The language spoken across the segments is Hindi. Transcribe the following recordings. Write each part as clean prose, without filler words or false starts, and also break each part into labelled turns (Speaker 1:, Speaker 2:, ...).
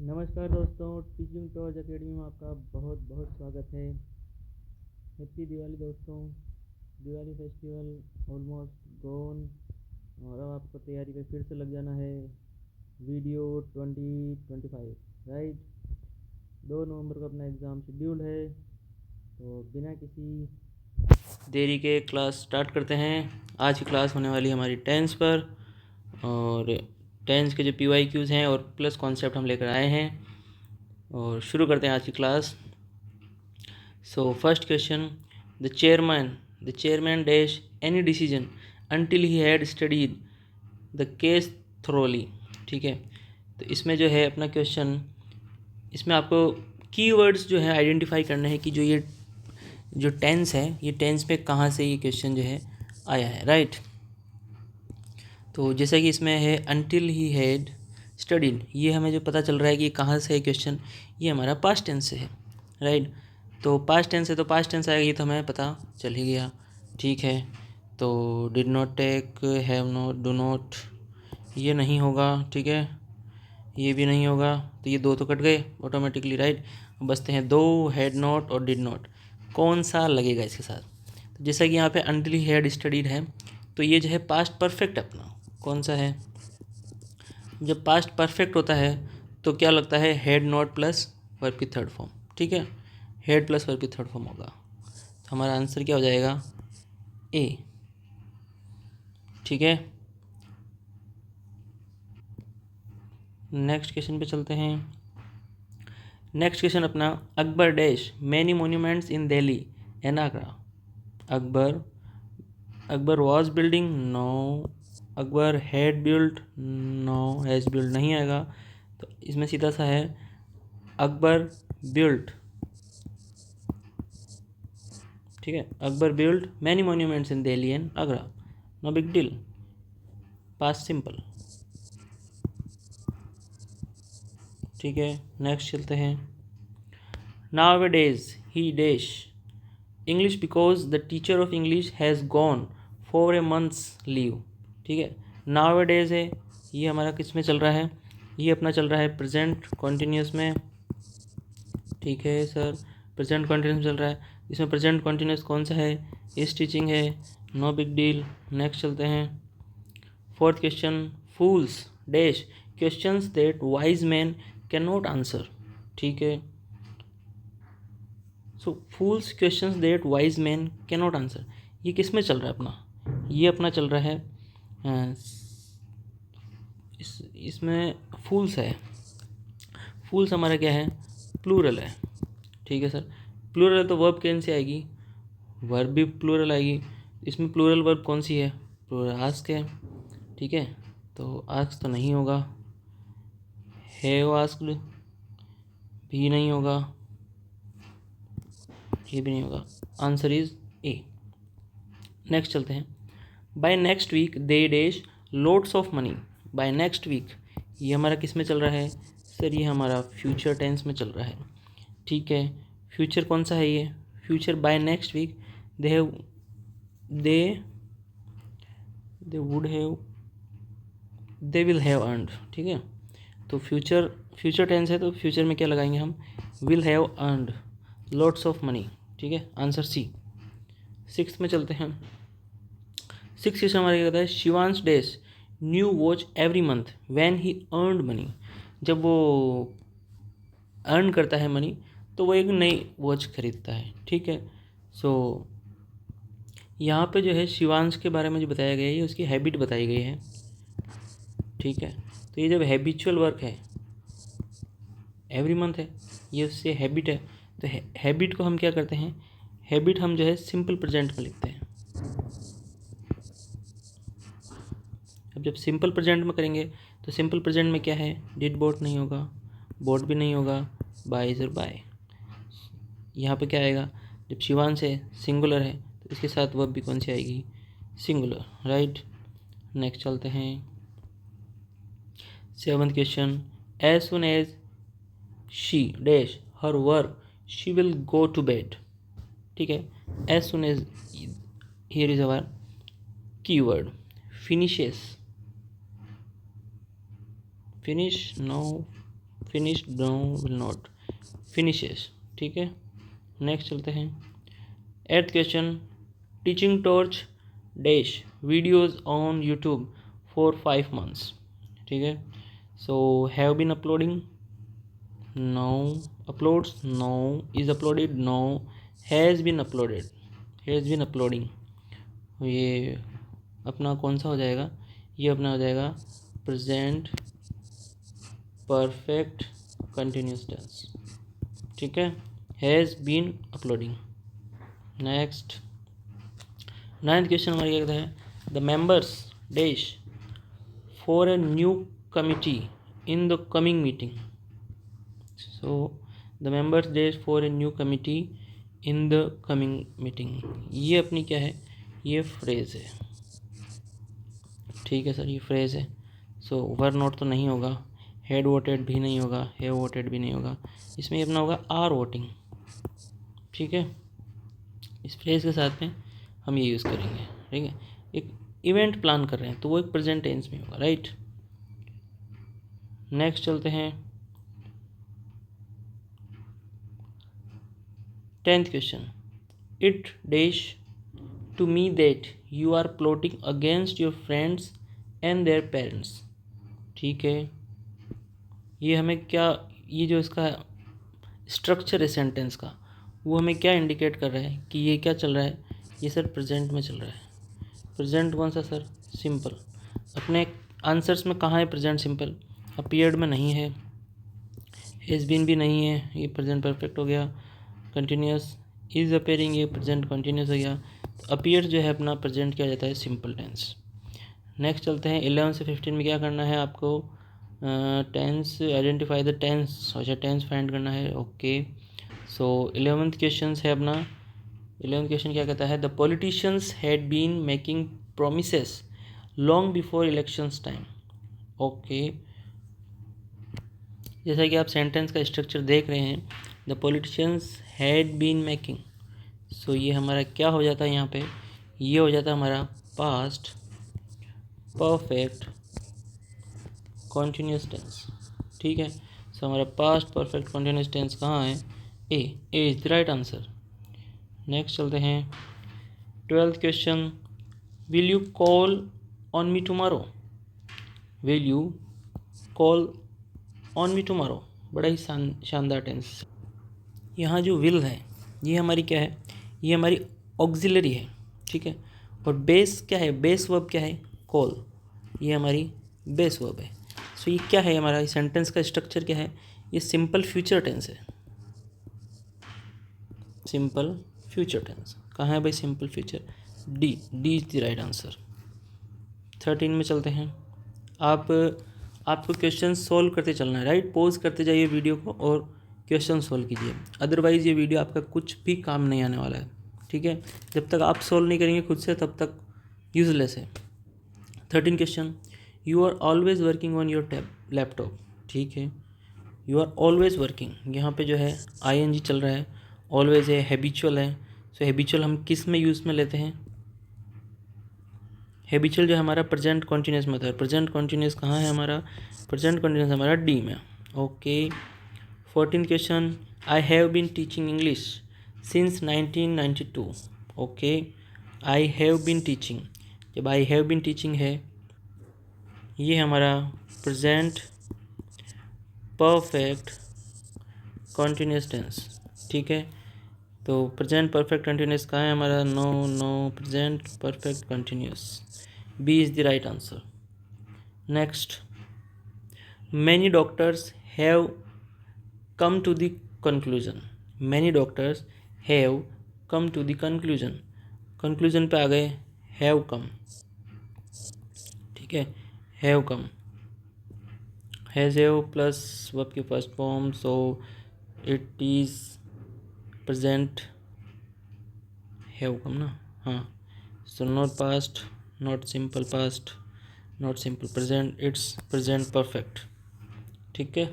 Speaker 1: नमस्कार दोस्तों, टीचिंग टॉर्च एकेडमी में आपका बहुत बहुत स्वागत है। हैप्पी दिवाली दोस्तों। दिवाली फेस्टिवल ऑलमोस्ट गोन और अब आपको तैयारी पे फिर से लग जाना है। Video 2025 right. 2 नवंबर को अपना एग्ज़ाम शेड्यूल है, तो बिना किसी देरी के क्लास स्टार्ट करते हैं। आज की क्लास होने वाली है हमारी टेंस पर, और टेंस के जो PYQs हैं और प्लस कॉन्सेप्ट हम लेकर आए हैं, और शुरू करते हैं आज की class. So first question, the chairman dash any decision until he had studied the case thoroughly. ठीक है, तो इसमें जो है अपना क्वेश्चन, इसमें आपको कीवर्ड्स जो है आइडेंटिफाई करना है कि जो टेंस है, ये टेंस पे कहाँ से ये क्वेश्चन जो है आया है, राइट। तो जैसा कि इसमें है अनटिल ही हैड स्टडीड, ये हमें जो पता चल रहा है कि कहाँ से है क्वेश्चन, ये हमारा पास्ट टेंस से है, राइट। तो पास्ट टेंस है तो पास्ट टेंस आएगा, ये तो हमें पता चल ही गया। ठीक है, तो did not take, have not, do not, ये नहीं होगा। ठीक है, ये भी नहीं होगा, तो ये दो तो कट गए ऑटोमेटिकली, राइट। बचते हैं दो, हैड नॉट और डिड नॉट। कौन सा लगेगा इसके साथ? तो जैसा कि यहाँ पे अनटिल ही हैड स्टडीड है, तो ये जो है पास्ट परफेक्ट अपना कौन सा है? जब पास्ट परफेक्ट होता है तो क्या लगता है? हैड नॉट प्लस वर्ब की थर्ड फॉर्म। ठीक है, हेड प्लस वर्ब की थर्ड फॉर्म होगा, तो हमारा आंसर क्या हो जाएगा? ए। ठीक है, नेक्स्ट क्वेश्चन पे चलते हैं। नेक्स्ट क्वेश्चन अपना, Akbar dash many monuments in Delhi and Agra. Akbar was building, no. Akbar had built, no. Has built नहीं आएगा, तो इसमें सीधा सा है अकबर बिल्ट। ठीक है, Akbar build many monuments in Delhi and Agra, no big deal, past simple. ठीक है, नेक्स्ट चलते हैं। Nowadays he dash English because the teacher of English has gone for a months leave. ठीक है, नाउ डेज है, ये हमारा किस में चल रहा है? ये अपना चल रहा है प्रेजेंट कॉन्टिन्यूस में। ठीक है सर, प्रेजेंट कॉन्टिन्यूस चल रहा है, इसमें प्रेजेंट कॉन्टिन्यूस कौन सा है? इस टीचिंग है, नो बिग डील। नेक्स्ट चलते हैं। Fourth question, fools dash questions that wise man can not answer. ठीक है, so fools questions that wise man can not answer, ये किस में चल रहा है अपना? ये अपना चल रहा है इसमें फूल्स है। फूल्स हमारा क्या है? प्लूरल है। ठीक है सर, प्लूरल तो वर्ब कैन से आएगी, वर्ब भी प्लूरल आएगी। इसमें प्लूरल वर्ब कौन सी है? प्लूरल आस्क है। ठीक है, तो आस्क तो नहीं होगा, हैव आस्क्ड भी नहीं होगा, ये भी नहीं होगा, आंसर इज ए। नेक्स्ट चलते हैं। By next week they dash loads of money. By next week, ये हमारा किस में चल रहा है सर? ये हमारा फ्यूचर टेंस में चल रहा है। ठीक है, फ्यूचर कौन सा है? ये future by next week they have, they would have, they will have earned. ठीक है, तो फ्यूचर टेंस है तो फ्यूचर में क्या लगाएंगे हम? Will have earned lots of money. ठीक है, आंसर सी। सिक्स में चलते हैं। सिक्स क्वेश्चन हमारे क्या कहता है? Shivansh dash new watch every month when he earned money. जब वो अर्न करता है मनी तो वो एक नई वॉच खरीदता है। ठीक है, सो यहाँ पे जो है शिवांश के बारे में जो बताया गया है, ये उसकी हैबिट बताई गई है। ठीक है, तो ये जब हैबिचुअल वर्क है, एवरी मंथ है, ये उससे हैबिट है, तो हैबिट को हम क्या करते हैं? हैबिट हम जो है सिंपल प्रेजेंट में लिखते हैं। अब जब सिंपल प्रेजेंट में करेंगे तो सिंपल प्रेजेंट में क्या है? डिड बोट नहीं होगा, बोट भी नहीं होगा, बाइज और बाय। यहाँ पे क्या आएगा? जब शिवांश है, सिंगुलर है, तो इसके साथ वर्ब भी कौन सी आएगी? Singular, right. नेक्स्ट चलते हैं। Seventh question, as soon as she dash her work she will go to bed. ठीक है, as soon as, here is our keyword, finishes, finish, no, finish, no will not, finishes. ठीक है, नेक्स्ट चलते हैं। 8th question, Teaching Torch dash videos on YouTube for 5 months। ठीक है, so have been uploading, no, uploads, no, is uploaded, no, has been uploaded, has been uploading. ये अपना कौन सा हो जाएगा, ये अपना हो जाएगा प्रेजेंट परफेक्ट कंटिन्यूस टेंस। ठीक है, has been uploading. Next 9th question हमारा क्या कहता है, the members dash for a new committee in the coming meeting. So the members dash for a new committee in the coming meeting. ये अपनी क्या है, ये फ्रेज है। ठीक है सर, ये फ्रेज है। सो वर नॉट तो नहीं होगा, हेड वोटेड भी नहीं होगा, हैव वोटेड भी नहीं होगा, इसमें ये अपना होगा आर वोटिंग। ठीक है, इस फ्रेज के साथ में हम ये यूज़ करेंगे। ठीक है, एक इवेंट प्लान कर रहे हैं तो वो एक प्रेजेंट टेंस में होगा, राइट। नेक्स्ट चलते हैं 10th question, it dash to me that you are plotting against your friends and their parents. ठीक है, ये हमें क्या, ये जो इसका स्ट्रक्चर है सेंटेंस का, वो हमें क्या इंडिकेट कर रहा है कि ये क्या चल रहा है, ये सर प्रेजेंट में चल रहा है। प्रेजेंट कौन सा सर, सिंपल। अपने आंसर्स में कहाँ है प्रेजेंट सिंपल, अपीयर्ड में नहीं है, हैज़ बीन भी नहीं है, ये प्रेजेंट परफेक्ट हो गया। कंटिन्यूस, इज़ अपेयरिंग, ये प्रेजेंट कंटिन्यूस हो गया। तो अपीयर जो है अपना प्रेजेंट किया जाता है सिंपल टेंस। नेक्स्ट चलते हैं 11 से 15 में क्या करना है आपको, टेंस, आइडेंटिफाई द टेंस। अच्छा, टेंस फाइंड करना है, ओके। सो 11th क्वेश्चन है अपना। 11th क्वेश्चन क्या कहता है, the politicians had been making promises long before elections time. Okay, जैसा कि आप सेंटेंस का स्ट्रक्चर देख रहे हैं, the politicians had been making, so ये हमारा क्या हो जाता है यहाँ पे, ये हो जाता है हमारा पास्ट परफेक्ट कॉन्टिन्यूस टेंस। ठीक है, सो हमारा पास्ट परफेक्ट कॉन्टिन्यूस टेंस कहाँ है, A is the right answer. Next चलते हैं 12th question, will you call on me tomorrow, will you call on me tomorrow, बड़ा ही शानदार टेंस। यहाँ जो विल है ये हमारी क्या है, ये हमारी ऑक्सिलरी है। ठीक है, और बेस क्या है, बेस वर्ब क्या है, कॉल, ये हमारी बेस वर्ब है। सो ये क्या है, हमारा सेंटेंस का स्ट्रक्चर क्या है, ये सिंपल फ्यूचर टेंस है। सिंपल फ्यूचर टेंस कहाँ है भाई, simple future, D, D is the right answer. 13 में चलते हैं। आपको क्वेश्चन सोल्व करते चलना है, राइट। पॉज करते जाइए वीडियो को और क्वेश्चन सोल्व कीजिए, अदरवाइज़ ये वीडियो आपका कुछ भी काम नहीं आने वाला है। ठीक है, जब तक आप सोल्व नहीं करेंगे खुद से तब तक यूजलेस है। 13 question, you are always working on your laptop. ठीक है, यू आर ऑलवेज वर्किंग, यहाँ पे जो है ING चल रहा है, ऑलवेज है, हैबिचुअल है। सो हैबिचुअल हम किस में यूज़ में लेते हैं, हैबिचुअल जो हमारा प्रेजेंट कॉन्टिन्यूस में था। प्रेजेंट कॉन्टिन्यूस कहाँ है हमारा, प्रेजेंट कॉन्टिन्यूस हमारा डी में। Okay, 14th question, I have been teaching English since 1992। Okay, I have been teaching, जब आई हैव बीन टीचिंग है ये हमारा प्रेजेंट परफेक्ट कॉन्टिन्यूस टेंस। ठीक है, तो प्रेजेंट परफेक्ट कंटिन्यूस कहाँ है हमारा, no, no, present perfect continuous, B is the right answer. Next, many doctors have come to the conclusion, many doctors have come to the conclusion, conclusion पे आ गए, हैव कम। ठीक है, have come, has have plus verb की first form, so it is present have come ना, हाँ। So not past, not simple past, not simple present, it's present perfect. ठीक है,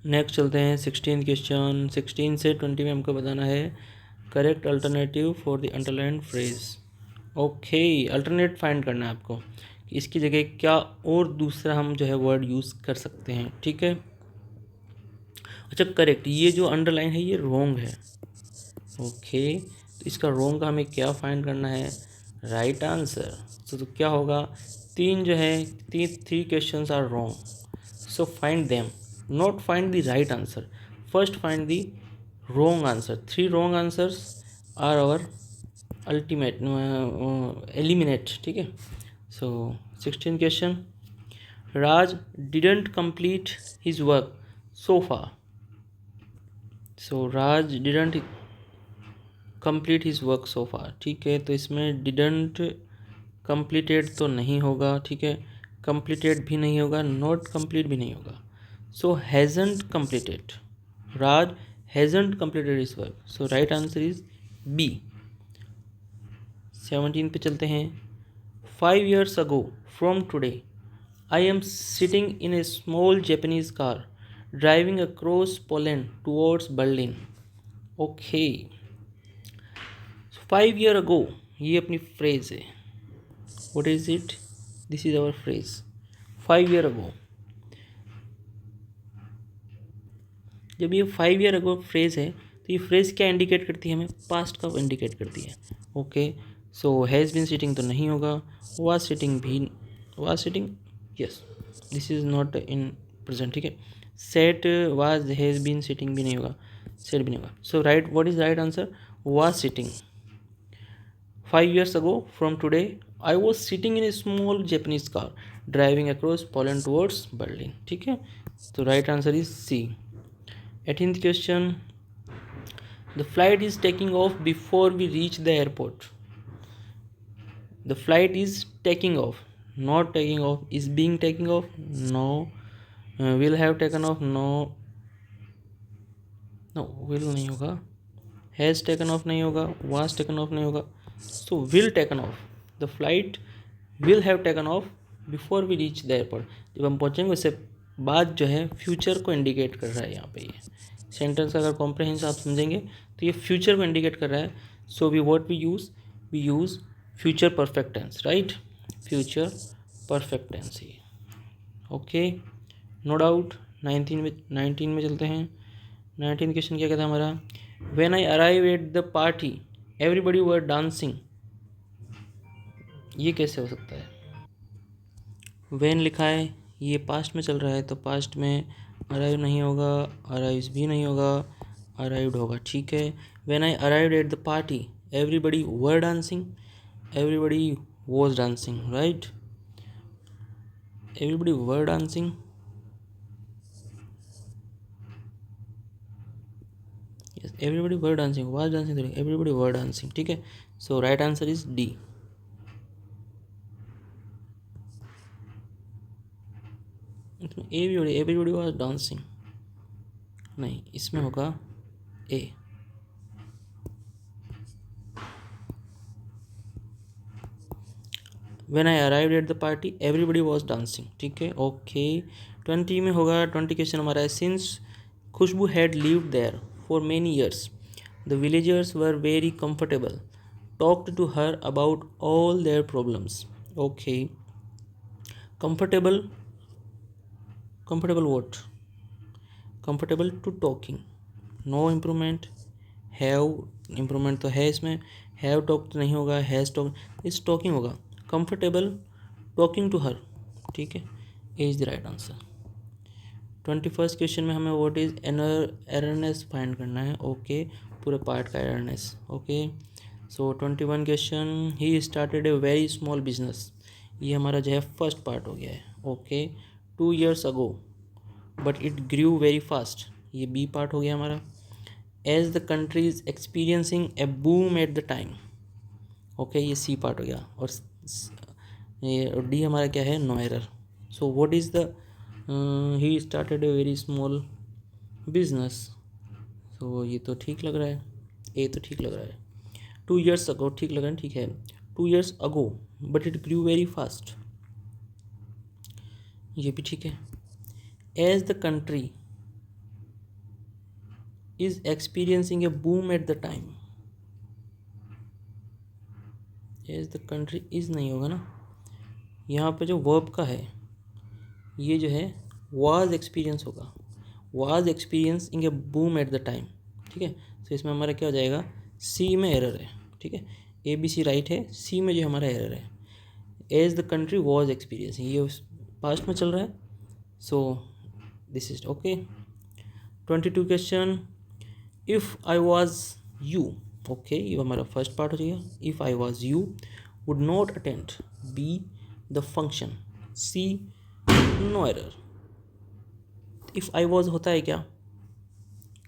Speaker 1: नेक्स्ट चलते हैं 16th क्वेश्चन। 16 से 20 में हमको बताना है correct alternative for the underline phrase. Okay, alternate find करना है आपको, इसकी जगह क्या और दूसरा हम जो है वर्ड यूज़ कर सकते हैं, ठीक है। अच्छा करेक्ट, ये जो अंडरलाइन है ये रॉन्ग है। ओके, तो इसका रॉन्ग का हमें क्या फाइंड करना है, राइट आंसर। तो क्या होगा, तीन जो है three questions are wrong, so find them, not find the right answer, first find the wrong answer. Three wrong answers are our ultimate eliminate, ठीक है। So 16th question, Raj didn't complete his work so far. So Raj didn't complete his work so far, ठीक है। तो इसमें didn't completed तो नहीं होगा, ठीक है, completed भी नहीं होगा, not complete भी नहीं होगा, so hasn't completed. Raj hasn't completed his work, so right answer is B. 17 पे चलते हैं, 5 years ago from today I am sitting in a small Japanese car driving across Poland towards Berlin. Okay, so 5 year ago ये अपनी phrase है, what is it, this is our phrase 5 year ago। जब ये 5 year ago फ्रेज है तो ये फ्रेज क्या इंडिकेट करती है, हमें पास्ट का इंडिकेट करती है। Okay, so has been sitting तो नहीं होगा, वाज सिटिंग भी, was sitting, yes, this is not in present, ठीक है। Sat was has been sitting भी नहीं होगा, सेट भी नहीं होगा, so right, what is right answer, was sitting. 5 years ago from today I was sitting in a small Japanese car driving across Poland towards Berlin, ठीक है। तो right answer is C. 18th question, the flight is taking off before we reach the airport. The flight is taking off, not taking off, is being taking off, no, will have taken off, no, no, will नहीं होगा, has taken off नहीं होगा, was taken off नहीं होगा, so will taken off, the flight will have taken off before we reach the airport। जब हम पहुँचेंगे उससे बाद जो है फ्यूचर को इंडिकेट कर रहा है यहाँ पे, ये सेंटेंस अगर कॉम्प्रहेंस आप समझेंगे तो ये फ्यूचर को इंडिकेट कर रहा है। So we what we use future perfect tense, right, future perfect tense ही। Okay, no doubt. 19 में चलते हैं। 19 क्वेश्चन क्या कहता है हमारा, when I arrive at the party everybody were dancing, ये कैसे हो सकता है, व्हेन लिखा है, ये पास्ट में चल रहा है तो पास्ट में अराइव नहीं होगा, अराइव्स भी नहीं होगा, अराइव्ड होगा, ठीक है। When I arrived at the party everybody were dancing, everybody was dancing, right, everybody were dancing, yes, everybody were dancing, was dancing, everybody were dancing, ठीक है। So right answer is D. Everybody was dancing नहीं, इसमें होगा A. When I arrived at the party everybody was dancing, ठीक है। ओके, 20 में होगा, 20 क्वेश्चन हमारा है, since Khushboo had lived there for many years the villagers were very comfortable talked to her about all their problems. Okay, comfortable, comfortable what, comfortable to talking, no improvement, have improvement तो है इसमें, हैव टॉक तो नहीं होगा, हैज़ टॉक, इस टॉकिंग होगा, कंफर्टेबल टॉकिंग टू हर, ठीक है, A is the right answer. 21st question में हमें व्हाट इज एररनेस फाइंड करना है। ओके, पूरे पार्ट का errorless. Okay, so 21 question, he started a very small business, ये हमारा जो है फर्स्ट पार्ट हो गया है। Okay, 2 years ago but it grew very fast, ये बी पार्ट हो गया हमारा। As the country is experiencing a boom at the time, okay, ये सी पार्ट हो गया। और ये डी हमारा क्या है, no error. So what is the, he started a very small business, so ये तो ठीक लग रहा है, ए तो ठीक लग रहा है। 2 years अगो ठीक लग रहा है, ठीक है, 2 years ago but it grew very fast, ये भी ठीक है। As the country is experiencing a boom at the time, as the country is नहीं होगा ना, यहाँ पे जो वर्ब का है ये जो है वाज एक्सपीरियंस होगा, was experience in A boom at the time, ठीक है। तो इसमें हमारा क्या हो जाएगा, सी में एरर है, ठीक है, ए बी सी राइट है, सी में जो हमारा एरर है, as the country was experiencing, ये पास्ट में चल रहा है, so this is okay. 22 question, if I was you, okay, ये हमारा फर्स्ट पार्ट हो जाएगा। If I was you would not attend, be the function, C no error. If I was होता है क्या,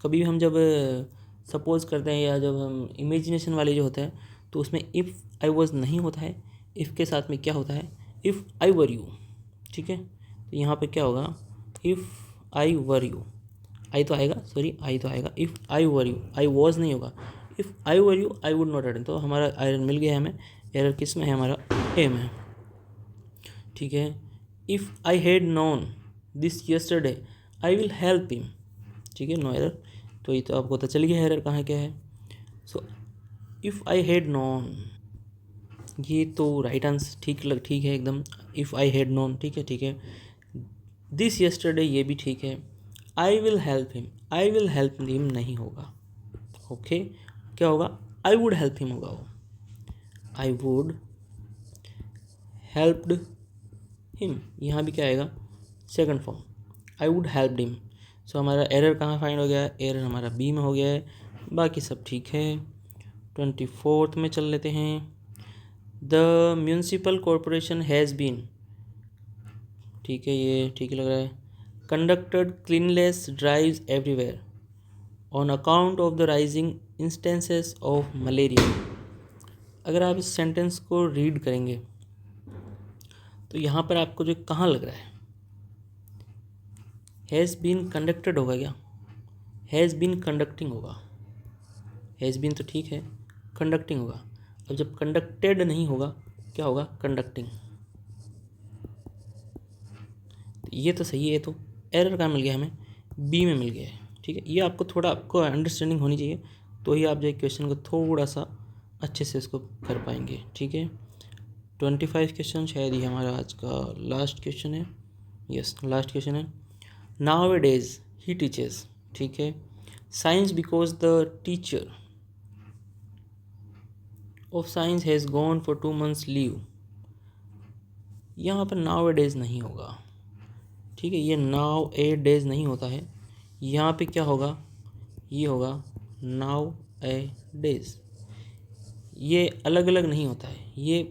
Speaker 1: कभी भी हम जब सपोज करते हैं या जब हम इमेजिनेशन वाले जो होते हैं तो उसमें इफ़ आई वॉज नहीं होता है, इफ़ के साथ में क्या होता है, इफ़ आई वर यू, ठीक है। तो यहाँ पे क्या होगा, इफ़ आई वर यू, आई तो आएगा, सॉरी आई तो आएगा, if I were you, I was नहीं होगा, if I were you I would not attend. तो हमारा एरर मिल गया है हमें, एरर किस में है, हमारा ए में, ठीक है। If I had known this yesterday I will help him, ठीक है, नो एरर। तो ये तो आपको पता चल गया एरर कहाँ क्या है। So if I had known, ये तो राइट आंसर, ठीक है एकदम, इफ़ आई हैड नोन, ठीक है, ठीक है। दिस यस्टरडे, ये भी ठीक है। I will help him, I will help him नहीं होगा, ओके, क्या होगा, आई वुड हेल्प हिम होगा वो, आई वुड हेल्प्ड हिम, यहाँ भी क्या आएगा, second form, I would help him. So हमारा एरर कहाँ फाइंड हो गया है, एरर हमारा बी में हो गया है, बाकी सब ठीक है। 24 में चल लेते हैं। The municipal corporation has been, ठीक है, ये ठीक ही लग रहा है, conducted cleanliness drives everywhere on account of the rising instances of malaria. अगर आप इस सेंटेंस को रीड करेंगे तो यहाँ पर आपको जो कहाँ लग रहा है, हैज़ बीन कंडक्टेड होगा क्या, हैज़ बीन कंडक्टिंग होगा, हैज़ बीन तो ठीक है, कंडक्टिंग होगा। अब जब कंडक्टेड नहीं होगा क्या होगा, कंडक्टिंग। ये तो सही है, तो एरर कहाँ मिल गया हमें, बी में मिल गया है, ठीक है। ये आपको थोड़ा आपको अंडरस्टैंडिंग होनी चाहिए, तो ही आप जो क्वेश्चन को थोड़ा सा अच्छे से इसको कर पाएंगे, ठीक है। 25 क्वेश्चन शायद ये हमारा आज का लास्ट क्वेश्चन है, यस लास्ट क्वेश्चन है। Now A days he teaches, ठीक है, science because the teacher of science has gone for 2 months leave. यहाँ पर नाउ ए डेज नहीं होगा, ठीक है, ये नाउ ए डेज नहीं होता है, यहाँ पे क्या होगा, ये होगा नाउ ए डेज। ये अलग अलग नहीं होता है, ये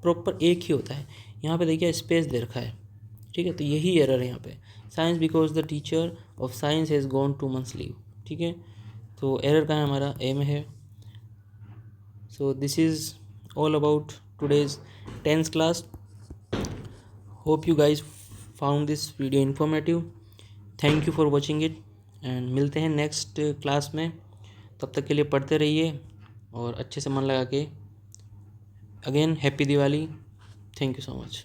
Speaker 1: प्रॉपर एक ही होता है। यहाँ पे देखिए स्पेस दे रखा है, ठीक है, तो यही एरर है यहाँ पे, science because the teacher of science has gone 2 months leave, ठीक है। तो एरर कहाँ है, हमारा ए में है। So this is all about today's 10th class. Hope you guys found this video informative, thank you for watching it, and मिलते हैं नेक्स्ट क्लास में। तब तक के लिए पढ़ते रहिए और अच्छे से मन लगा के। Again happy Diwali, thank you so much.